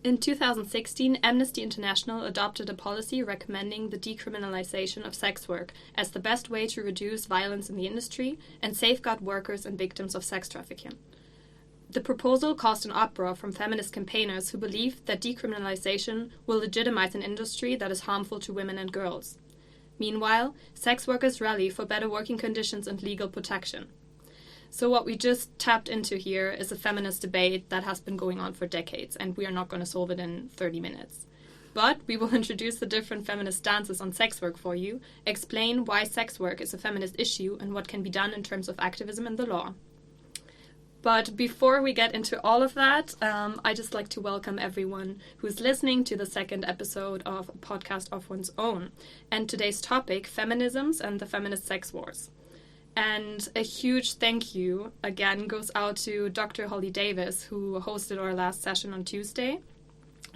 In 2016, Amnesty International adopted a policy recommending the decriminalization of sex work as the best way to reduce violence in the industry and safeguard workers and victims of sex trafficking. The proposal caused an uproar from feminist campaigners who believe that decriminalization will legitimize an industry that is harmful to women and girls. Meanwhile, sex workers rally for better working conditions and legal protection. So what we just tapped into here is a feminist debate that has been going on for decades, and we are not going to solve it in 30 minutes. But we will introduce the different feminist stances on sex work for you, explain why sex work is a feminist issue and what can be done in terms of activism and the law. But before we get into all of that, I'd just like to welcome everyone who's listening to the second episode of a podcast of one's own. And today's topic, Feminisms and the Feminist Sex Wars. And a huge thank you, again, goes out to Dr. Holly Davis, who hosted our last session on Tuesday.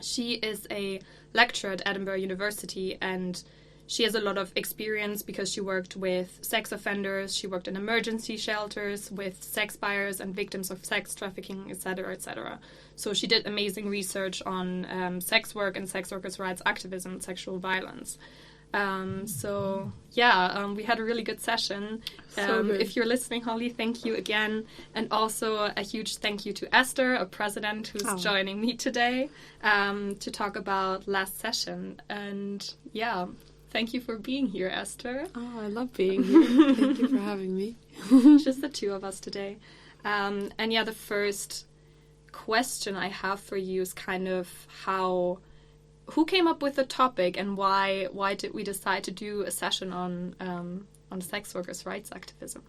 She is a lecturer at Edinburgh University, and she has a lot of experience because she worked with sex offenders, she worked in emergency shelters with sex buyers and victims of sex trafficking, etc., etc. So she did amazing research on sex work and sex workers' rights activism and sexual violence. We had a really good session. If you're listening, Holly, thank you again. And also a huge thank you to Esther, a president who's joining me today to talk about last session. And thank you for being here, Esther. Oh, I love being here. Thank you for having me. Just the two of us today. The first question I have for you is kind of who came up with the topic and why did we decide to do a session on sex workers' rights activism?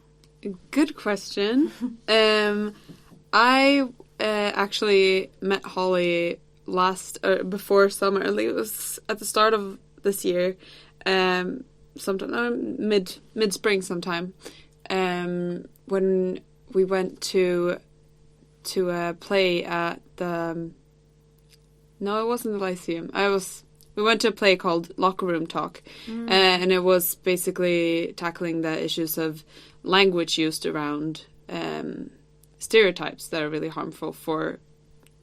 Good question. I actually met Holly before summer. It was at the start of this year, sometime mid-spring sometime, when we went to a play at the. No, it wasn't the Lyceum. We went to a play called Locker Room Talk, and it was basically tackling the issues of language used around stereotypes that are really harmful for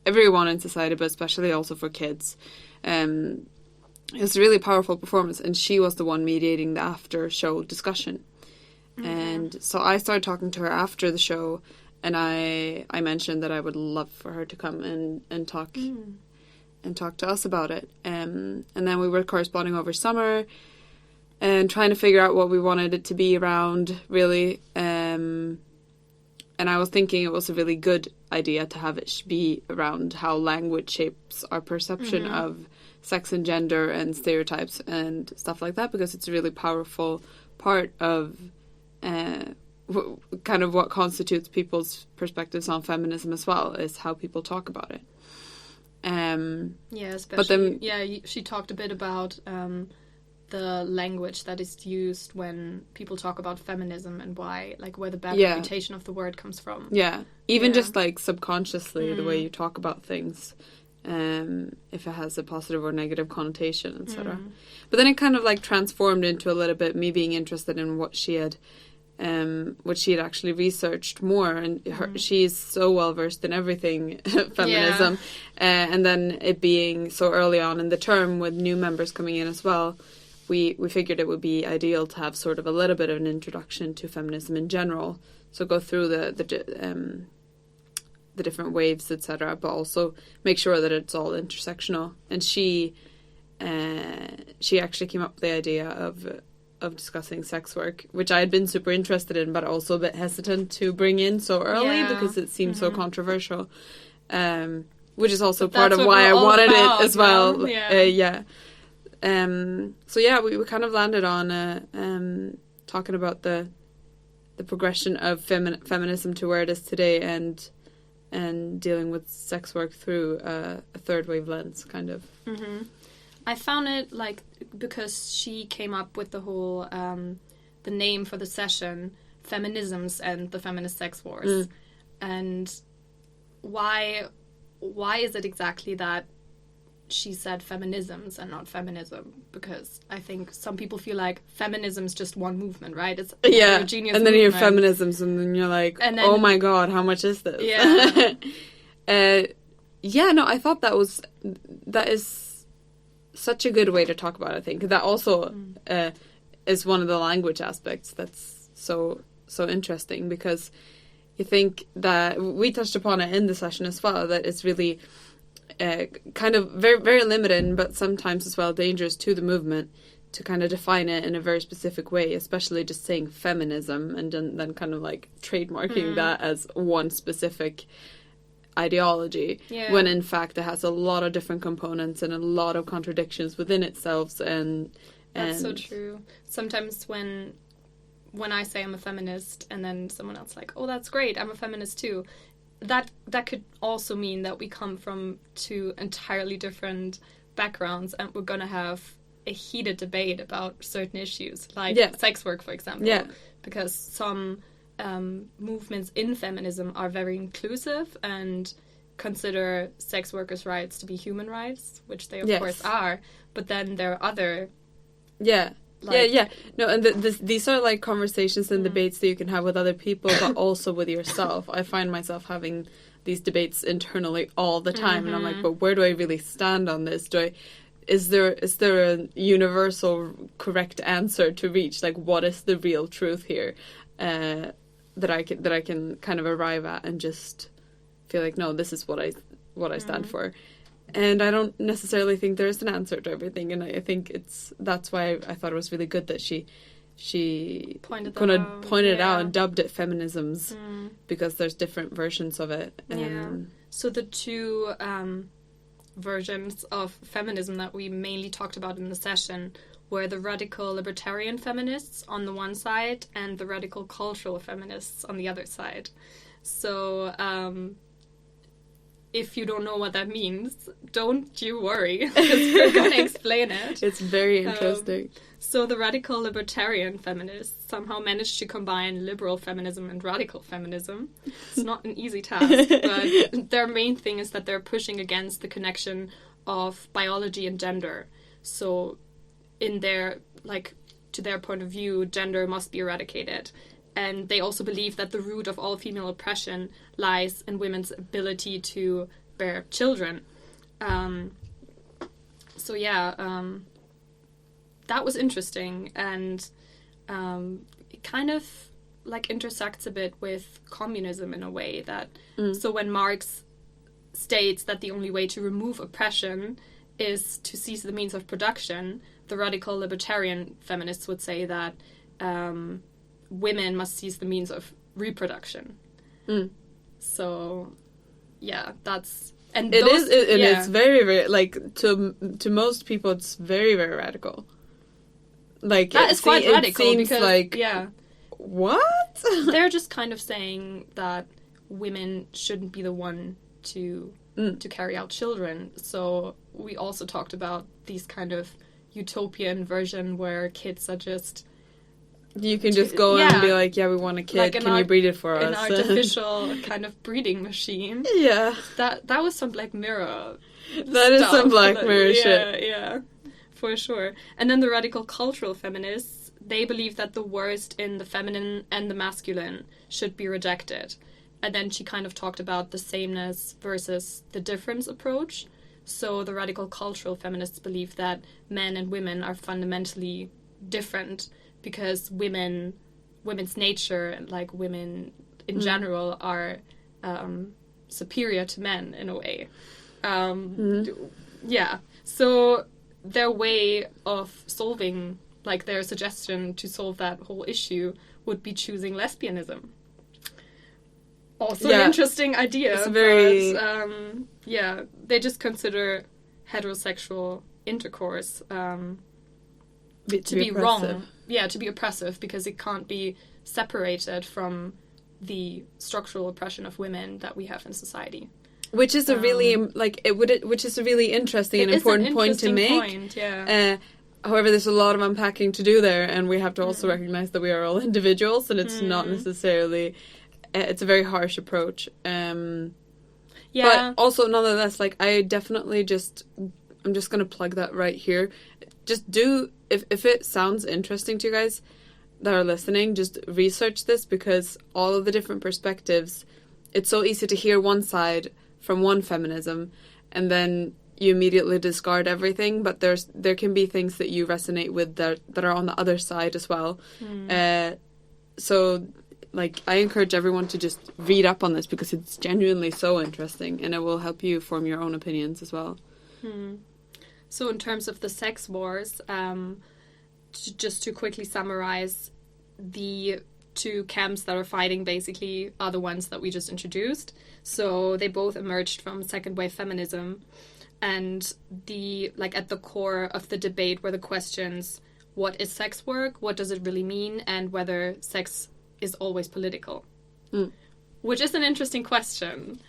everyone in society, but especially also for kids. It was a really powerful performance, and she was the one mediating the after-show discussion. Mm-hmm. And so I started talking to her after the show, and I mentioned that I would love for her to come and talk. And talk to us about it. And then we were corresponding over summer and trying to figure out what we wanted it to be around, really. And I was thinking it was a really good idea to have it be around how language shapes our perception of sex and gender and stereotypes and stuff like that, because it's a really powerful part of kind of what constitutes people's perspectives on feminism as well, is how people talk about it. She talked a bit about the language that is used when people talk about feminism and where the bad reputation of the word comes from. Yeah, even just like subconsciously the way you talk about things, if it has a positive or negative connotation, etc. But then it kind of like transformed into a little bit me being interested in what she had actually researched more, and she's so well versed in everything feminism, and then it being so early on in the term with new members coming in as well, we figured it would be ideal to have sort of a little bit of an introduction to feminism in general, so go through the different waves, etc., but also make sure that it's all intersectional. And she actually came up with the idea of discussing sex work, which I had been super interested in, but also a bit hesitant to bring in so early because it seemed so controversial, which is also part of why I wanted it as well. We kind of landed on talking about the progression of feminism to where it is today, and dealing with sex work through a third wave lens, kind of. I found it because she came up with the whole the name for the session, Feminisms and the Feminist Sex Wars, and why is it exactly that she said feminisms and not feminism? Because I think some people feel like feminism's just one movement, right? It's a homogeneous and then you hear movement. feminisms, and then you're like, oh my god, how much is this? yeah, no, I thought that is such a good way to talk about it, I think. That also is one of the language aspects that's so interesting, because you think that we touched upon it in the session as well, that it's really kind of very, very limited, but sometimes as well dangerous to the movement to kind of define it in a very specific way, especially just saying feminism and then kind of like trademarking that as one specific ideology, when in fact it has a lot of different components and a lot of contradictions within itself. And that's so true. Sometimes when I say I'm a feminist and then someone else like, oh, that's great, I'm a feminist too, that could also mean that we come from two entirely different backgrounds and we're going to have a heated debate about certain issues, like sex work, for example. Yeah. Because some movements in feminism are very inclusive and consider sex workers' rights to be human rights, which they of course are. But then there are other... No, and these are like conversations and debates that you can have with other people, but also with yourself. I find myself having these debates internally all the time, and I'm like, but where do I really stand on this? Is there a universal correct answer to reach? Like, what is the real truth here that I can kind of arrive at and just feel like, no, this is what I stand for. And I don't necessarily think there is an answer to everything, and I think that's why I thought it was really good that she pointed it out and dubbed it Feminisms, because there's different versions of it. So the two versions of feminism that we mainly talked about in the session were the radical libertarian feminists on the one side and the radical cultural feminists on the other side. So if you don't know what that means, don't you worry, because we're going to explain it. It's very interesting. So the radical libertarian feminists somehow managed to combine liberal feminism and radical feminism. It's not an easy task, but their main thing is that they're pushing against the connection of biology and gender. So in their, to their point of view, gender must be eradicated. And they also believe that the root of all female oppression lies in women's ability to bear children. That was interesting, and it kind of intersects a bit with communism in a way that. So when Marx states that the only way to remove oppression is to seize the means of production, the radical libertarian feminists would say that women must seize the means of reproduction. So, yeah, that's... And it's very, very, to most people, it's very, very radical. That is quite radical, because, what? They're just kind of saying that women shouldn't be the one to carry out children. So we also talked about these kind of utopian version where kids are just... You can just go and be like, we want a kid, can you breed it for us? An artificial kind of breeding machine. Yeah. That was some Black Mirror That is some Black Mirror shit. Yeah, for sure. And then the radical cultural feminists, they believe that the worst in the feminine and the masculine should be rejected. And then she kind of talked about the sameness versus the difference approach. So the radical cultural feminists believe that men and women are fundamentally different, because women's nature, women in general, are superior to men in a way. Yeah. So their way of solving, their suggestion to solve that whole issue would be choosing lesbianism. Also an interesting idea. It's very... But, they just consider heterosexual intercourse to be wrong. Yeah, to be oppressive, because it can't be separated from the structural oppression of women that we have in society. Which is a really which is a really interesting and important point to make. However, there's a lot of unpacking to do there, and we have to also recognize that we are all individuals, and it's not necessarily. It's a very harsh approach. But also, nonetheless, I definitely I'm just going to plug that right here. Just do, if it sounds interesting to you guys that are listening, just research this, because all of the different perspectives, it's so easy to hear one side from one feminism, and then you immediately discard everything, but there can be things that you resonate with that are on the other side as well. So, like, I encourage everyone to just read up on this because it's genuinely so interesting, and it will help you form your own opinions as well. So in terms of the sex wars, just to quickly summarize, the two camps that are fighting basically are the ones that we just introduced. So they both emerged from second wave feminism, and at the core of the debate were the questions: what is sex work? What does it really mean? And whether sex is always political, which is an interesting question.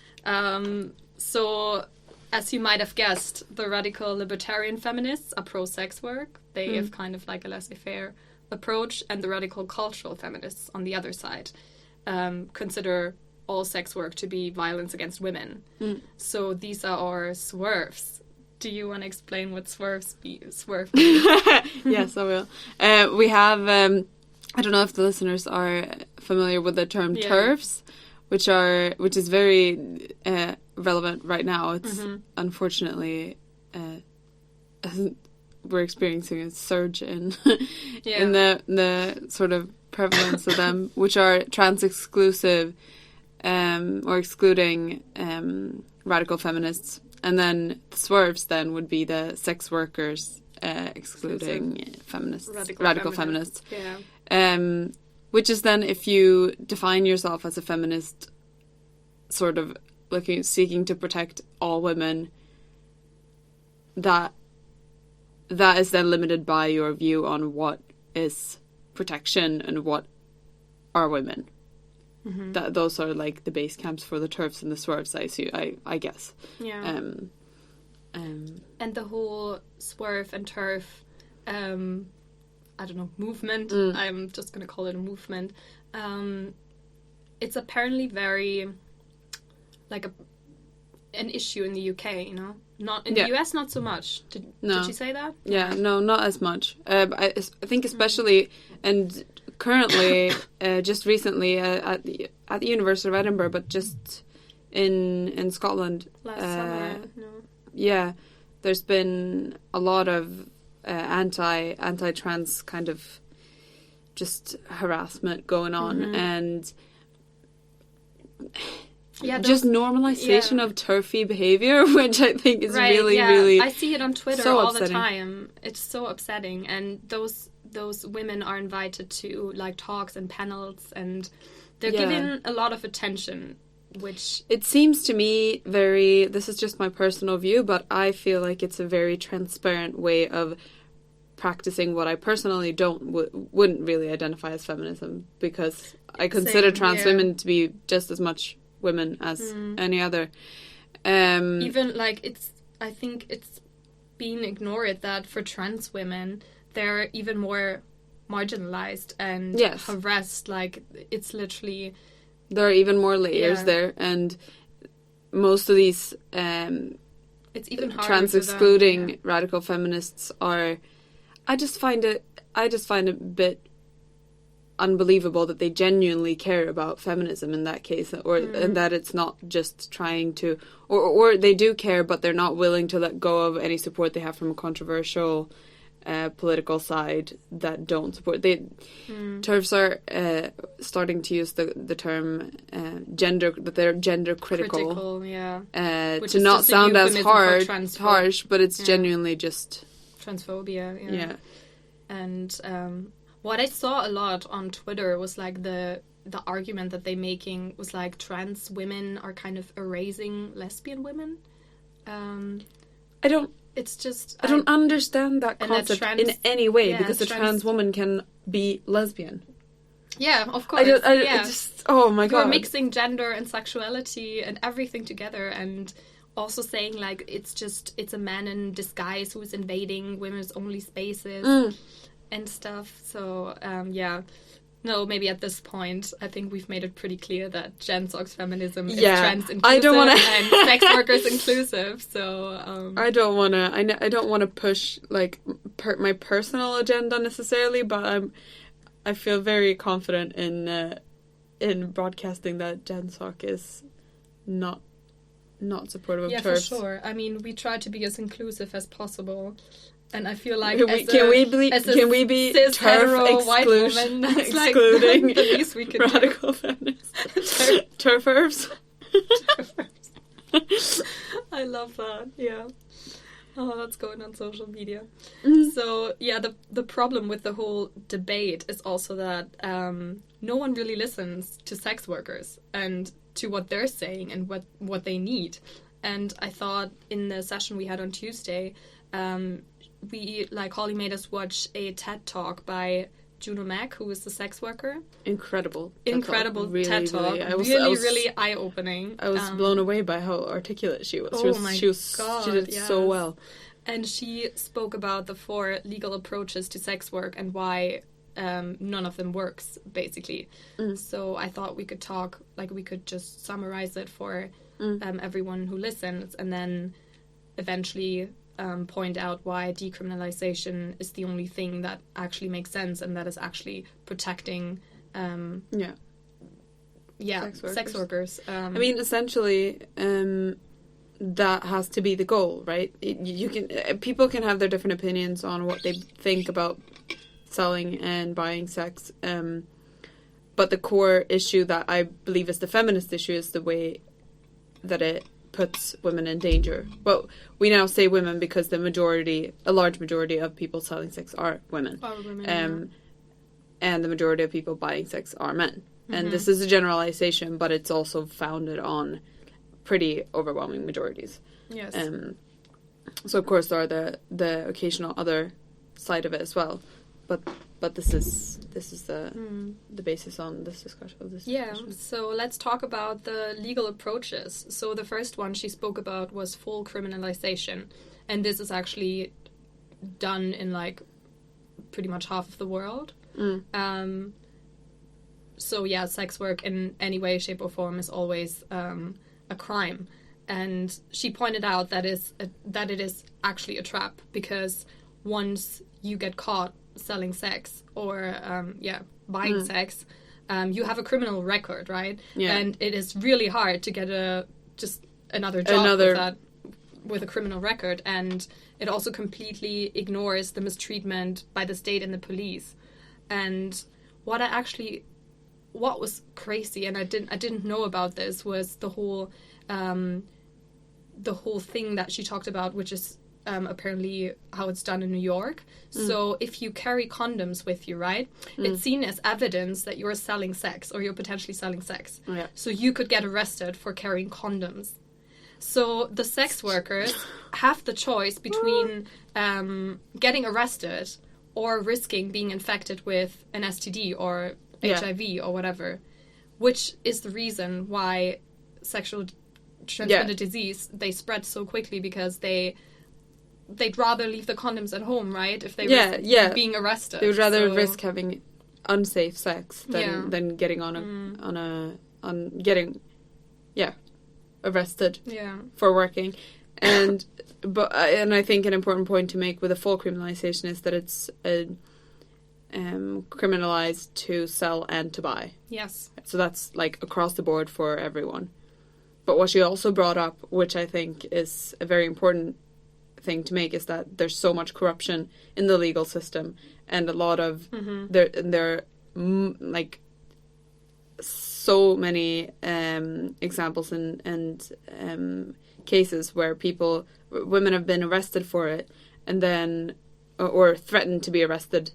So, as you might have guessed, the radical libertarian feminists are pro-sex work. They have kind of like a laissez-faire approach, and the radical cultural feminists on the other side consider all sex work to be violence against women. So these are our swerves. Do you want to explain what swerve means? Yes, I will. We have, I don't know if the listeners are familiar with the term TERFs, which is very relevant right now. It's unfortunately we're experiencing a surge in in the sort of prevalence of them, which are trans exclusive or excluding radical feminists. And then the swerves then would be the sex workers excluding feminists, radical feminists. Which is then, if you define yourself as a feminist, sort of seeking to protect all women, that is then limited by your view on what is protection and what are women. Those are like the base camps for the TERFs and the swerves, I guess. And the whole swerve and TERF, I don't know, movement. I'm just going to call it a movement. It's apparently very an issue in the UK, you know? Not in the US, not so much. Did she say that? Yeah, no, not as much. I think especially, and currently, just recently at the University of Edinburgh, but just in Scotland. Last summer, no. Yeah, there's been a lot of anti-trans kind of just harassment going on, and just normalization of TERFy behavior, which I think is really I see it on Twitter so all upsetting. the time. It's so upsetting, and those women are invited to like talks and panels, and they're given a lot of attention, which it seems to me very, this is just my personal view, but I feel like it's a very transparent way of practicing what I personally wouldn't really identify as feminism, because I consider trans women to be just as much women as any other. Even I think it's been ignored that for trans women they're even more marginalized and harassed. Like, it's literally, there are even more layers there, and most of these it's even harder trans excluding radical feminists are, I just find it a bit unbelievable that they genuinely care about feminism in that case, and that it's not just trying to, or they do care, but they're not willing to let go of any support they have from a controversial political side that don't support. TERFs are starting to use the term gender, that they're gender critical, to not sound as harsh, but it's genuinely just transphobia. And what I saw a lot on Twitter was like the argument that they're making was like trans women are kind of erasing lesbian women. I don't understand that concept in any way, because a trans woman can be lesbian. Yeah, of course. Oh my god. You're mixing gender and sexuality and everything together, and also saying like it's a man in disguise who's invading women's only spaces and stuff. So no, maybe at this point I think we've made it pretty clear that GenSock's feminism is trans inclusive and sex workers inclusive. So I don't want to push like my personal agenda necessarily, but I feel very confident in broadcasting that GenSock is not not supportive of yeah, TERFs. for sure. I mean, we try to be as inclusive as possible. And I feel like can we be cis hetero TERF white woman, that's excluding like the least we could radical feminists? TERFers. I love that. Yeah. Oh, that's going on social media. Mm-hmm. So yeah, the problem with the whole debate is also that no one really listens to sex workers and to what they're saying and what they need. And I thought in the session we had on Tuesday, Holly made us watch a TED Talk by Juno Mack, who is the sex worker. Incredible TED Talk. Really eye-opening. I was blown away by how articulate she was. She did so well. And she spoke about the 4 legal approaches to sex work and why none of them works, basically. So I thought we could just summarize it for everyone who listens, and then eventually point out why decriminalization is the only thing that actually makes sense and that is actually protecting sex workers. I mean, essentially, that has to be the goal, right? People can have their different opinions on what they think about selling and buying sex, but the core issue that I believe is the feminist issue is the way that it puts women in danger. Well, we now say women because a large majority of people selling sex are women. And the majority of people buying sex are men. And this is a generalization, but it's also founded on pretty overwhelming majorities. Yes. So of course there are the occasional other side of it as well, but this is the basis on this discussion. Yeah, so let's talk about the legal approaches. So the first one she spoke about was Fullcriminalization, and this is actually done in like pretty much half of the world. So yeah, sex work in any way, shape or form is always a crime. And she pointed out that it is actually a trap, because once you get caught selling sex or buying sex, you have a criminal record, right? Yeah. And it is really hard to get another job with a criminal record, and it also completely ignores the mistreatment by the state and the police. And what was crazy, and I didn't know about this, was the whole thing that she talked about, which is apparently how it's done in New York. So if you carry condoms with you, right, it's seen as evidence that you're selling sex, or you're potentially selling sex. Yeah. So you could get arrested for carrying condoms. So the sex workers have the choice between getting arrested or risking being infected with an STD or HIV or whatever, which is the reason why sexual transmitted disease, they spread so quickly, because they'd rather leave the condoms at home, right? If they risk being arrested. They would rather risk having unsafe sex than getting getting arrested for working. And I think an important point to make with a Fullcriminalization is that it's criminalized to sell and to buy. Yes. So that's like across the board for everyone. But what she also brought up, which I think is a very important thing to make, is that there's so much corruption in the legal system, and a lot of there like so many examples and cases where women have been arrested for it, and then or threatened to be arrested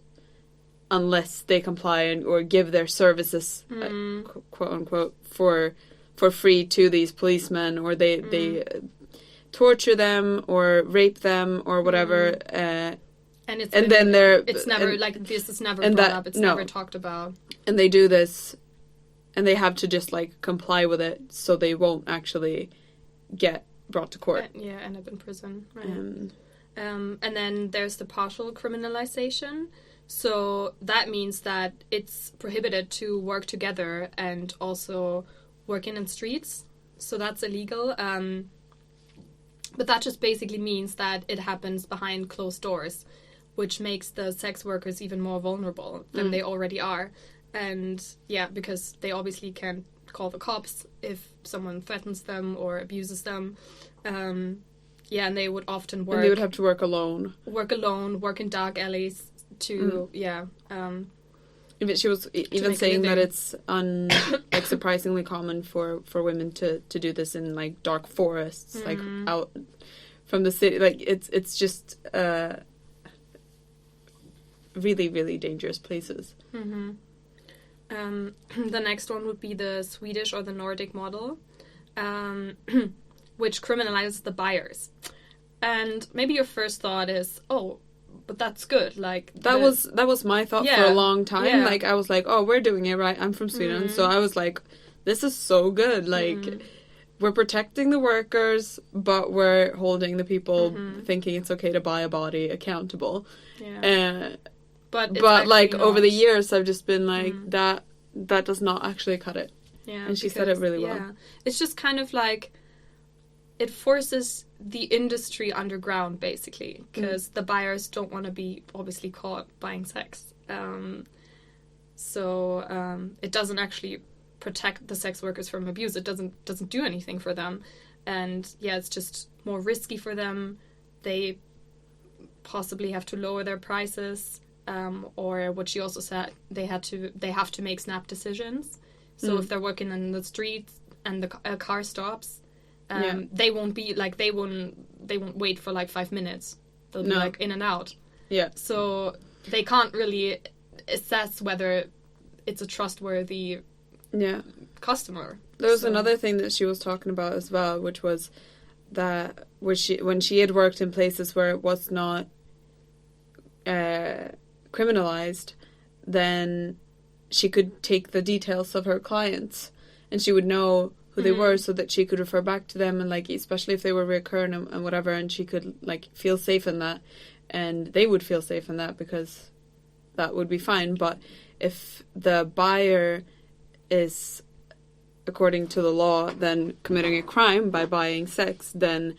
unless they comply or give their services, quote unquote, for free to these policemen, or they torture them or rape them or whatever. It's never brought up. It's never talked about. And they do this, and they have to just like comply with it, so they won't actually get brought to court. End up in prison. Right. And then there's the Partialcriminalization. So that means that it's prohibited to work together and also work in streets. So that's illegal. But that just basically means that it happens behind closed doors, which makes the sex workers even more vulnerable than they already are. And because they obviously can't call the cops if someone threatens them or abuses them. And they would often work. And they would have to work alone. Work in dark alleys to, But she was even saying that it's like surprisingly common for women to do this in like dark forests, like out from the city. Like it's just really, really dangerous places. Mm-hmm. The next one would be the Swedish or the Nordic model, which criminalizes the buyers. And maybe your first thought is, oh, but that's good. Like that was my thought for a long time. Yeah. Like I was like, oh, we're doing it right. I'm from Sweden, so I was like, this is so good. Like we're protecting the workers, but we're holding the people thinking it's okay to buy a body accountable. Yeah. But like not. Over the years, I've just been like that does not actually cut it. Yeah, and she said it really well. Yeah, it's just kind of like it forces the industry underground, basically, because the buyers don't want to be obviously caught buying sex. So it doesn't actually protect the sex workers from abuse. It doesn't do anything for them, and it's just more risky for them. They possibly have to lower their prices, or what she also said, they have to make snap decisions. So if they're working in the streets and a car stops, they won't be like they won't wait for like 5 minutes. They'll be like in and out. Yeah. So they can't really assess whether it's a trustworthy customer. There was another thing that she was talking about as well, which was that when she had worked in places where it was not criminalized, then she could take the details of her clients and she would know who they were, so that she could refer back to them, and like especially if they were recurring and whatever, and she could like feel safe in that, and they would feel safe in that because that would be fine. But if the buyer is, according to the law, then committing a crime by buying sex, then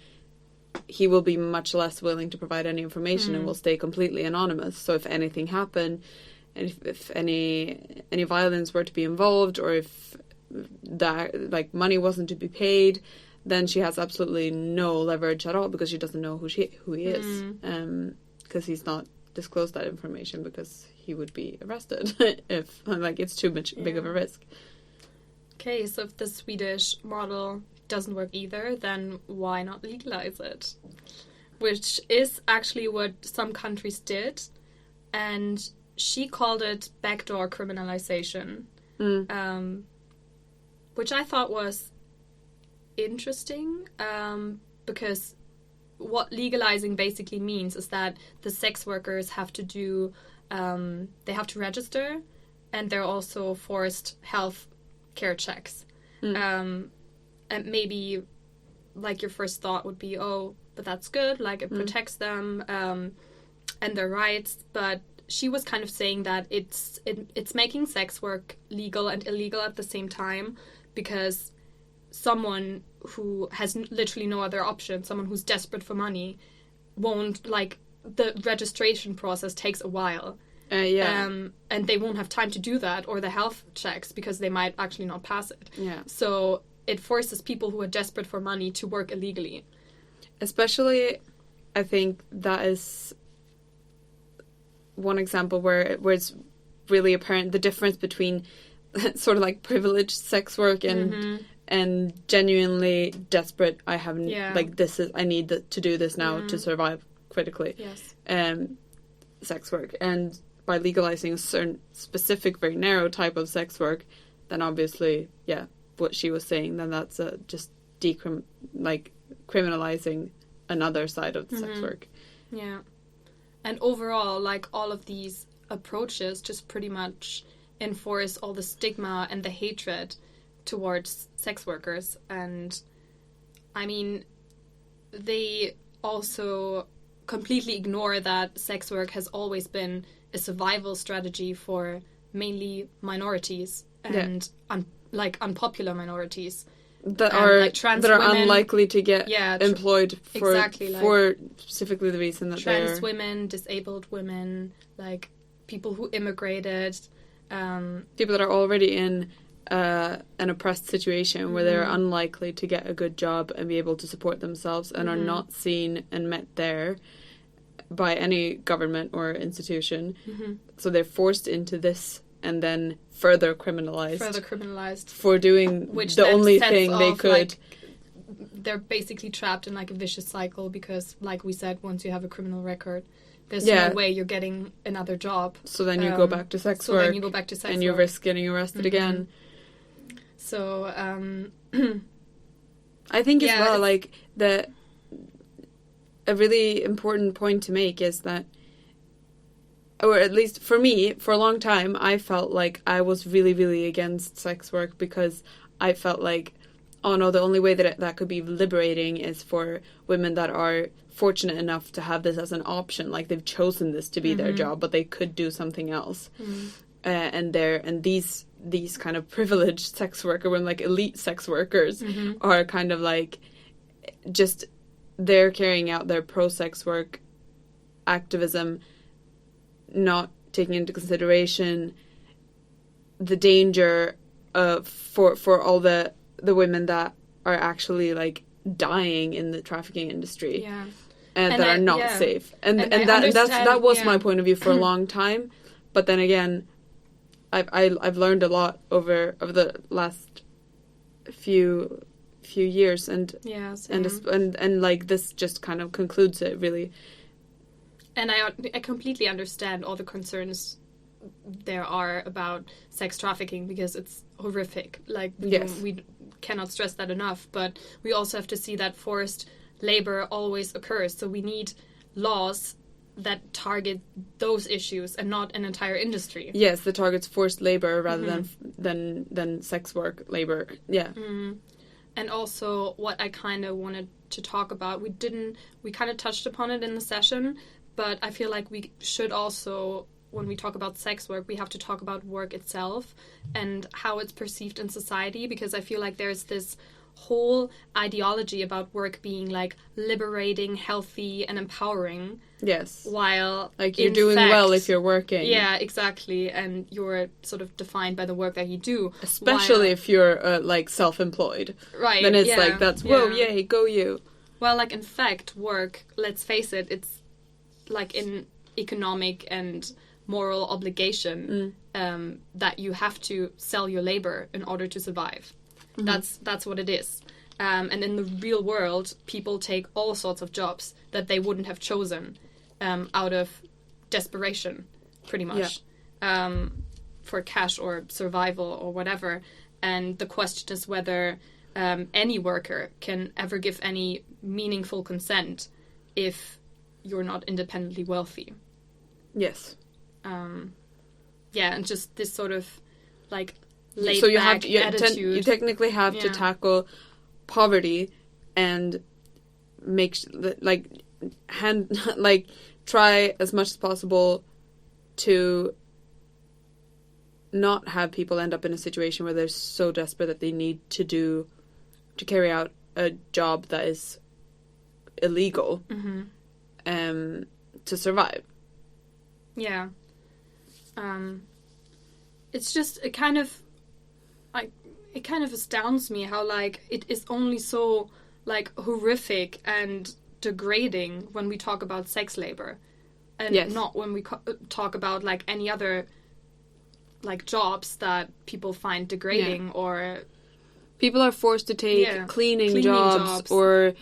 he will be much less willing to provide any information and will stay completely anonymous. So if anything happened, and if any violence were to be involved, or if that like money wasn't to be paid, then she has absolutely no leverage at all, because she doesn't know who he is, because he's not disclosed that information, because he would be arrested if like it's too much big of a risk. Okay, so if the Swedish model doesn't work either, then why not legalize it? Which is actually what some countries did, and she called it Backdoorcriminalization, which I thought was interesting, because what legalizing basically means is that the sex workers have to do, they have to register, and they're also forced health care checks. And maybe, like, your first thought would be, oh, but that's good, like, it protects them, and their rights, but she was kind of saying that it's making sex work legal and illegal at the same time, because someone who has literally no other option, someone who's desperate for money, won't, like, the registration process takes a while. And they won't have time to do that, or the health checks, because they might actually not pass it. Yeah. So it forces people who are desperate for money to work illegally. Especially, I think that is one example where it's really apparent the difference between sort of like privileged sex work and genuinely desperate. I need to do this now to survive critically. Yes. Sex work, and by legalizing a certain specific, very narrow type of sex work, then obviously, what she was saying, then that's just criminalizing another side of the sex work. Yeah. And overall, like, all of these approaches just pretty much enforce all the stigma and the hatred towards sex workers. And, I mean, they also completely ignore that sex work has always been a survival strategy for mainly minorities and unpopular minorities. That are like trans that are women, unlikely to get employed for specifically the reason that they're trans women, disabled women, like people who immigrated, people that are already in an oppressed situation where they're unlikely to get a good job and be able to support themselves and are not seen and met there by any government or institution. So they're forced into this and then further criminalized for doing which the only thing they could. Like, they're basically trapped in like a vicious cycle because, like we said, once you have a criminal record, there's no way you're getting another job. So then you go back to sex work. Then you go back to sex and work. you risk getting arrested again. So I think as well, like a really important point to make is that, or at least for me, for a long time, I felt like I was really, really against sex work because I felt like, oh no, the only way that could be liberating is for women that are fortunate enough to have this as an option. Like they've chosen this to be their job, but they could do something else. And these kind of privileged sex worker women, like elite sex workers, are kind of like just they're carrying out their pro-sex work activism, not taking into consideration the danger for all the women that are actually like dying in the trafficking industry, and that are not safe. And that was my point of view for a long time. But then again, I've learned a lot over the last few years, and like this just kind of concludes it really. And I completely understand all the concerns there are about sex trafficking because it's horrific. Like we cannot stress that enough. But we also have to see that forced labor always occurs. So we need laws that target those issues and not an entire industry. Yes, that targets forced labor rather than sex work labor. Yeah. And also what I kind of wanted to talk about, we kind of touched upon it in the session, but I feel like we should also, when we talk about sex work, we have to talk about work itself and how it's perceived in society, because I feel like there's this whole ideology about work being like liberating, healthy, and empowering. Yes. While like you're doing well if you're working. Yeah, exactly. And you're sort of defined by the work that you do. Especially if you're like self-employed. Right. Then it's like that's whoa, yay, go you. Well, like in fact, work, let's face it, it's like an economic and moral obligation that you have to sell your labor in order to survive. That's what it is. And in the real world, people take all sorts of jobs that they wouldn't have chosen out of desperation, pretty much, for cash or survival or whatever. And the question is whether any worker can ever give any meaningful consent if you're not independently wealthy. Yes. And just this sort of like so you have attitude. You technically have to tackle poverty and make try as much as possible to not have people end up in a situation where they're so desperate that they need to carry out a job that is illegal to survive. Yeah. It's just it kind of astounds me how like it is only so like horrific and degrading when we talk about sex labor, and not when we talk about like any other like jobs that people find degrading or people are forced to take cleaning jobs or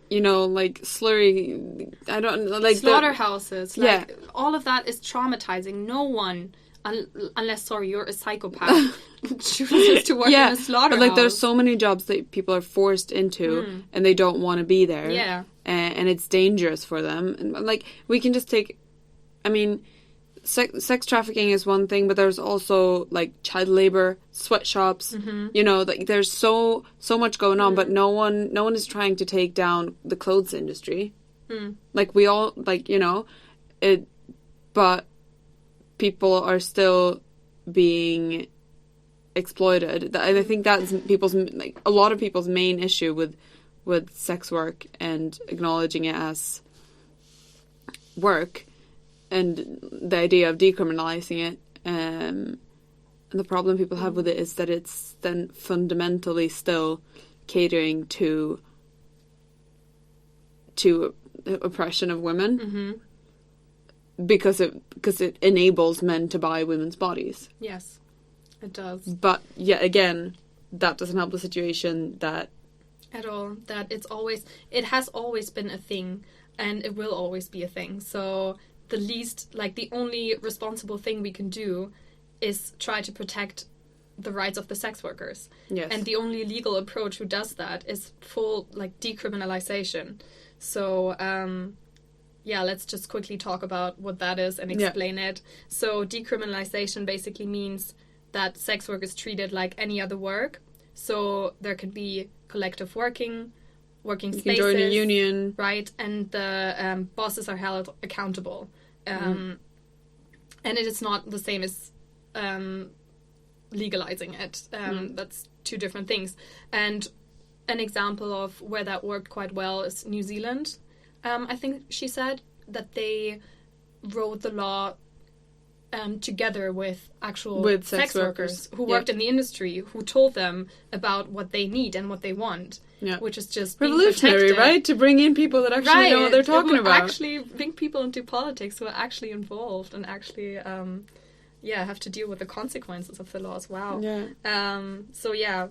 you know, like slurry. I don't like slaughterhouses. Like all of that is traumatizing. No one. Unless, you're a psychopath, chooses to work in a slaughterhouse. But, like, there's so many jobs that people are forced into, and they don't want to be there. Yeah. And it's dangerous for them. And, like, we can just take... I mean, sex trafficking is one thing, but there's also, like, child labor, sweatshops. You know, like, there's so much going on, but no one is trying to take down the clothes industry. Like, we all, like, you know, but... people are still being exploited. I think that's a lot of people's main issue with sex work and acknowledging it as work, and the idea of decriminalizing it And the problem people have with it is that it's then fundamentally still catering to oppression of women, because it enables men to buy women's bodies. Yes, it does. But yet again, that doesn't help the situation that at all. That it has always been a thing, and it will always be a thing. So the only responsible thing we can do is try to protect the rights of the sex workers. Yes. And the only legal approach who does that is full decriminalization. So let's just quickly talk about what that is and explain it. So decriminalization basically means that sex work is treated like any other work. So there could be collective working spaces. You can join a union. Right, and the bosses are held accountable. And it is not the same as legalizing it. That's two different things. And an example of where that worked quite well is New Zealand. I think she said that they wrote the law together with sex workers who worked in the industry, who told them about what they need and what they want. Yeah. Which is just revolutionary, right? To bring in people that actually know what they're talking about. Actually bring people into politics who are actually involved and actually have to deal with the consequences of the laws. Wow. Yeah.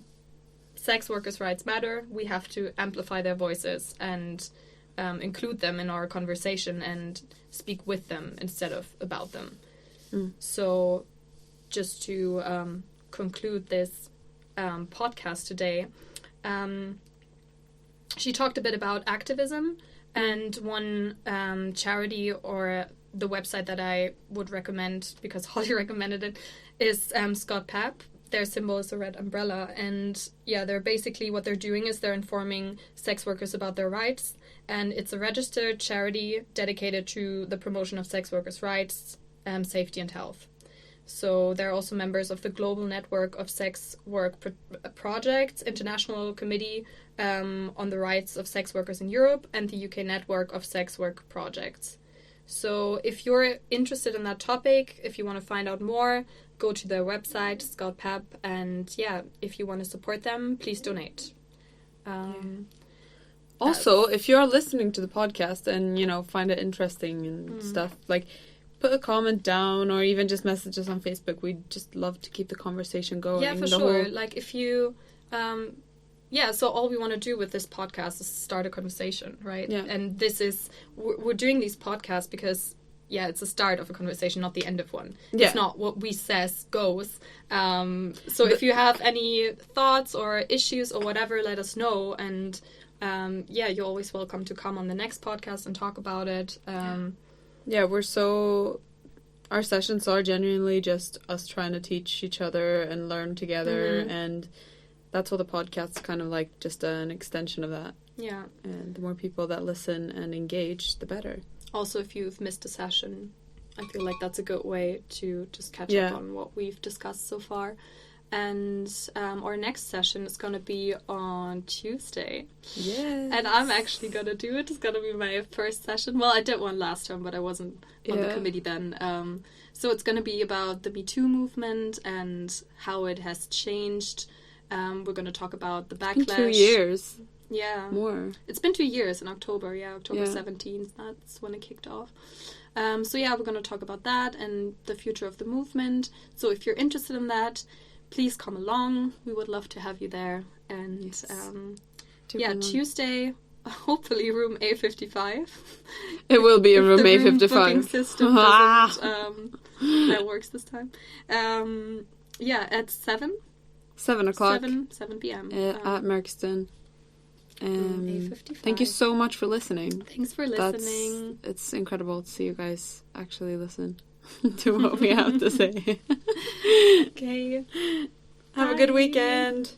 Sex workers' rights matter. We have to amplify their voices and include them in our conversation and speak with them instead of about them. So just to conclude this podcast today, she talked a bit about activism, and one charity or the website that I would recommend, because Holly recommended it, is Scott Papp. Their symbol is a red umbrella, and they're basically, what they're doing is they're informing sex workers about their rights, and it's a registered charity dedicated to the promotion of sex workers' rights, safety and health. So they're also members of the Global Network of Sex Work Projects, International Committee on the Rights of Sex Workers in Europe, and the UK Network of Sex Work Projects. So if you're interested in that topic, if you want to find out more, go to their website, Scott Papp, and if you want to support them, please donate. Also, if you're listening to the podcast and, find it interesting and stuff, put a comment down or even just message us on Facebook. We'd just love to keep the conversation going. Yeah, for sure. If you... so all we want to do with this podcast is start a conversation, right? Yeah. And this is... We're doing these podcasts because, it's the start of a conversation, not the end of one. Yeah. It's not what we says goes. So if you have any thoughts or issues or whatever, let us know. And, you're always welcome to come on the next podcast and talk about it. Our sessions are genuinely just us trying to teach each other and learn together, and that's what the podcast's kind of just an extension of that. Yeah. And the more people that listen and engage, the better. Also, if you've missed a session, I feel like that's a good way to just catch up on what we've discussed so far. And our next session is going to be on Tuesday. Yes. And I'm actually going to do it. It's going to be my first session. Well, I did one last time, but I wasn't on the committee then. So it's going to be about the Me Too movement and how it has changed. We're going to talk about the backlash. It's been 2 years. Yeah. More. It's been 2 years in October. Yeah, October 17th. That's when it kicked off. We're going to talk about that and the future of the movement. So if you're interested in that, please come along. We would love to have you there. And Tuesday, hopefully room A55. It will be a room A55. The booking system doesn't that works this time. At 7. 7 o'clock. 7 p.m. At Merkston. Thank you so much for listening. Thanks for listening. It's incredible to see you guys actually listen to what we have to say. Okay. Have a good weekend.